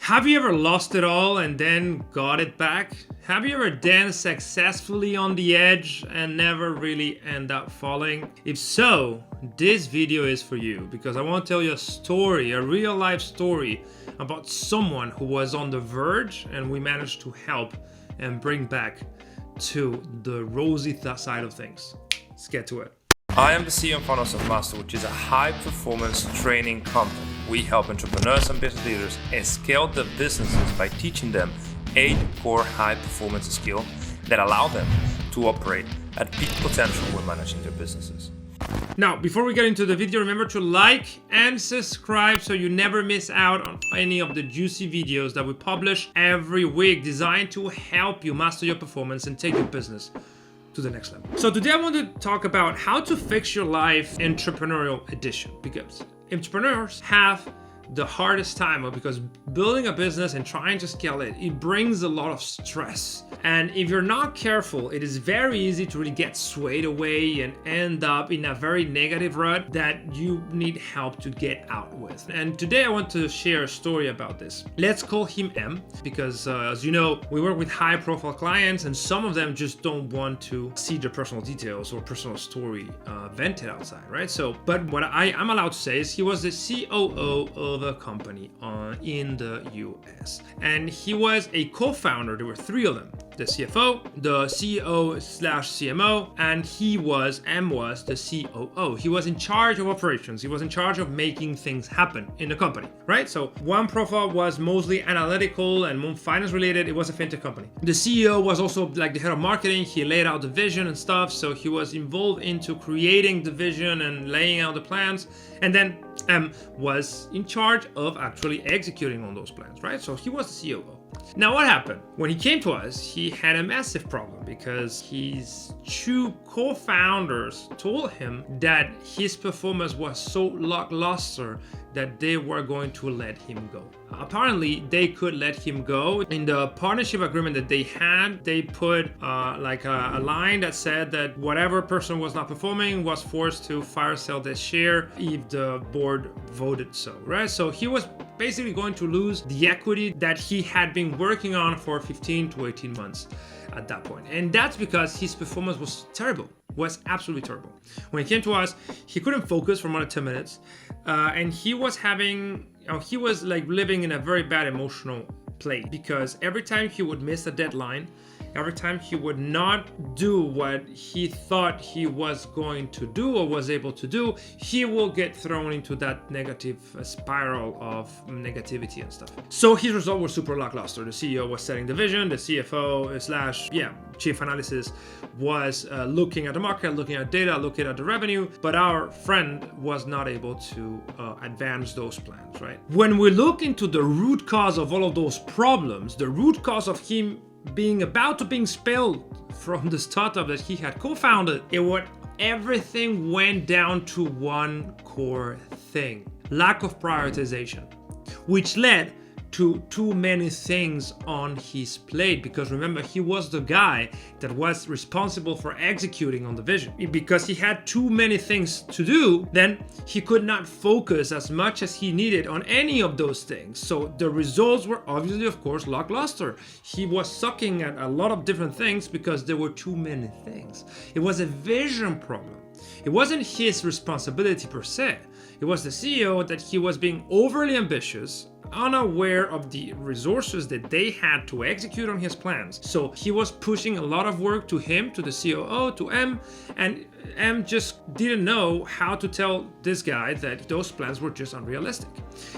Have you ever lost it all and then got it back? Have you ever danced successfully on the edge and never really end up falling? If so, this video is for you because I want to tell you a story, a real life story about someone who was on the verge and we managed to help and bring back to the rosy side of things. Let's get to it. I am the CEO and founder of Selfmastered, which is a high-performance training company. We help entrepreneurs and business leaders scale their businesses by teaching them 8 core high-performance skills that allow them to operate at peak potential when managing their businesses. Now, before we get into the video, remember to like and subscribe so you never miss out on any of the juicy videos that we publish every week designed to help you master your performance and take your business to the next level. So today I want to talk about how to fix your life entrepreneurial edition, because entrepreneurs have the hardest time because building a business and trying to scale it brings a lot of stress. And if you're not careful, it is very easy to really get swayed away and end up in a very negative rut that you need help to get out with. And today I want to share a story about this. Let's call him M, because as you know, we work with high profile clients and some of them just don't want to see their personal details or personal story vented outside, right? So, but what I am allowed to say is he was the COO of a company in the US, and he was a co-founder. There were 3 of them: the CFO, the CEO/CMO, and M was the COO. He was in charge of operations. He was in charge of making things happen in the company, right? So one profile was mostly analytical and more finance related. It was a fintech company. The CEO was also like the head of marketing. He laid out the vision and stuff. So he was involved into creating the vision and laying out the plans. And then M was in charge of actually executing on those plans, right? So he was the COO. Now what happened? When he came to us, he had a massive problem because his 2 co-founders told him that his performance was so lackluster that they were going to let him go. Apparently, they could let him go. In the partnership agreement that they had, they put like a line that said that whatever person was not performing was forced to fire sell their share if the board voted so, right? So he was basically going to lose the equity that he had been working on for 15 to 18 months at that point. And that's because his performance was terrible, was absolutely terrible. When he came to us, he couldn't focus for more than 10 minutes. And he was he was like living in a very bad emotional place because every time he would miss a deadline, every time he would not do what he thought he was going to do or was able to do, he will get thrown into that negative spiral of negativity and stuff. So his results were super lackluster. The CEO was setting the vision, the CFO / chief analysis was looking at the market, looking at data, looking at the revenue, but our friend was not able to advance those plans, right? When we look into the root cause of all of those problems, the root cause of him being expelled from the startup that he had co-founded, everything went down to one core thing: lack of prioritization, which led to too many things on his plate. Because remember, he was the guy that was responsible for executing on the vision. Because he had too many things to do, then he could not focus as much as he needed on any of those things. So the results were obviously, of course, lackluster. He was sucking at a lot of different things because there were too many things. It was a vision problem. It wasn't his responsibility per se. It was the CEO that he was being overly ambitious, unaware of the resources that they had to execute on his plans. So he was pushing a lot of work to him, to the COO, to M, and M just didn't know how to tell this guy that those plans were just unrealistic.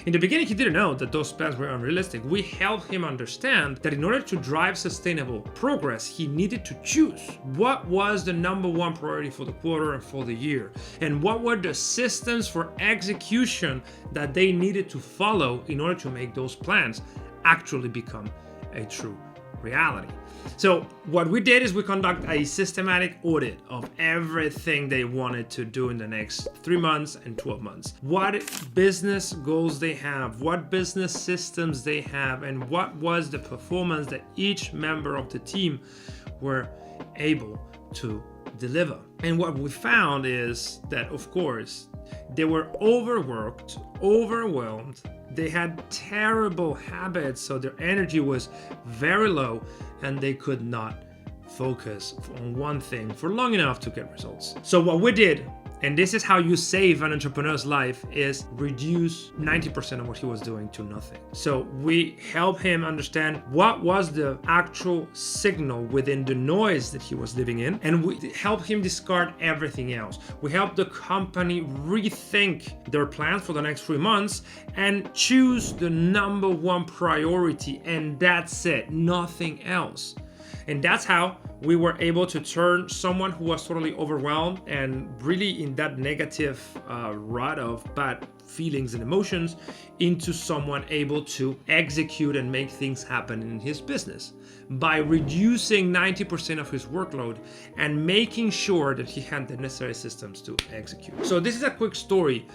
In the beginning, he didn't know that those plans were unrealistic. We helped him understand that in order to drive sustainable progress, he needed to choose what was the number 1 priority for the quarter and for the year, and what were the systems for execution that they needed to follow in order to make those plans actually become a true reality. So what we did is we conduct a systematic audit of everything they wanted to do in the next 3 months and 12 months. What business goals they have, what business systems they have, and what was the performance that each member of the team were able to deliver. And what we found is that, of course, they were overworked, overwhelmed. They had terrible habits, so their energy was very low and they could not focus on one thing for long enough to get results. So what we did, and this is how you save an entrepreneur's life, is reduce 90% of what he was doing to nothing. So we help him understand what was the actual signal within the noise that he was living in, and we help him discard everything else. We help the company rethink their plans for the next 3 months and choose the number one priority, and that's it, nothing else. And that's how we were able to turn someone who was totally overwhelmed and really in that negative rut of bad feelings and emotions into someone able to execute and make things happen in his business by reducing 90% of his workload and making sure that he had the necessary systems to execute. So this is a quick story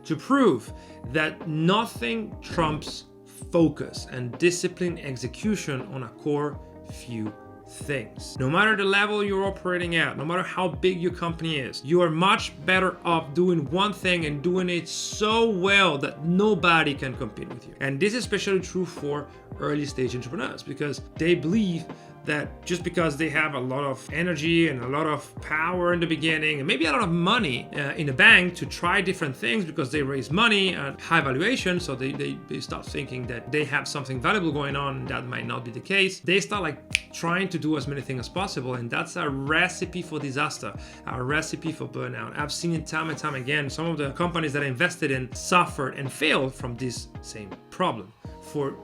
to prove that nothing trumps focus and disciplined execution on a core few things. No matter the level you're operating at, no matter how big your company is, you are much better off doing one thing and doing it so well that nobody can compete with you. And this is especially true for early stage entrepreneurs because they believe that just because they have a lot of energy and a lot of power in the beginning and maybe a lot of money in the bank to try different things because they raise money at high valuation, so they start thinking that they have something valuable going on, and that might not be the case. They start like trying to do as many things as possible, and that's a recipe for disaster, a recipe for burnout. I've seen it time and time again. Some of the companies that I invested in suffered and failed from this same problem, for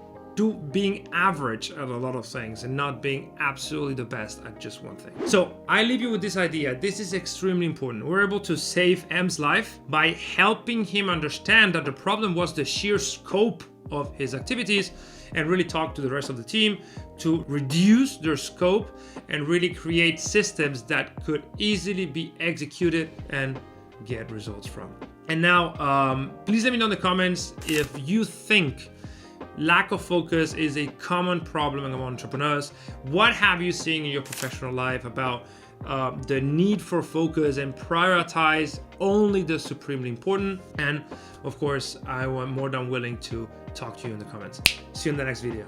being average at a lot of things and not being absolutely the best at just one thing. So I leave you with this idea. This is extremely important. We're able to save M's life by helping him understand that the problem was the sheer scope of his activities, and really talk to the rest of the team to reduce their scope and really create systems that could easily be executed and get results from. And now, please let me know in the comments if you think lack of focus is a common problem among entrepreneurs. What have you seen in your professional life about the need for focus and prioritize only the supremely important? And of course, I am more than willing to talk to you in the comments. See you in the next video.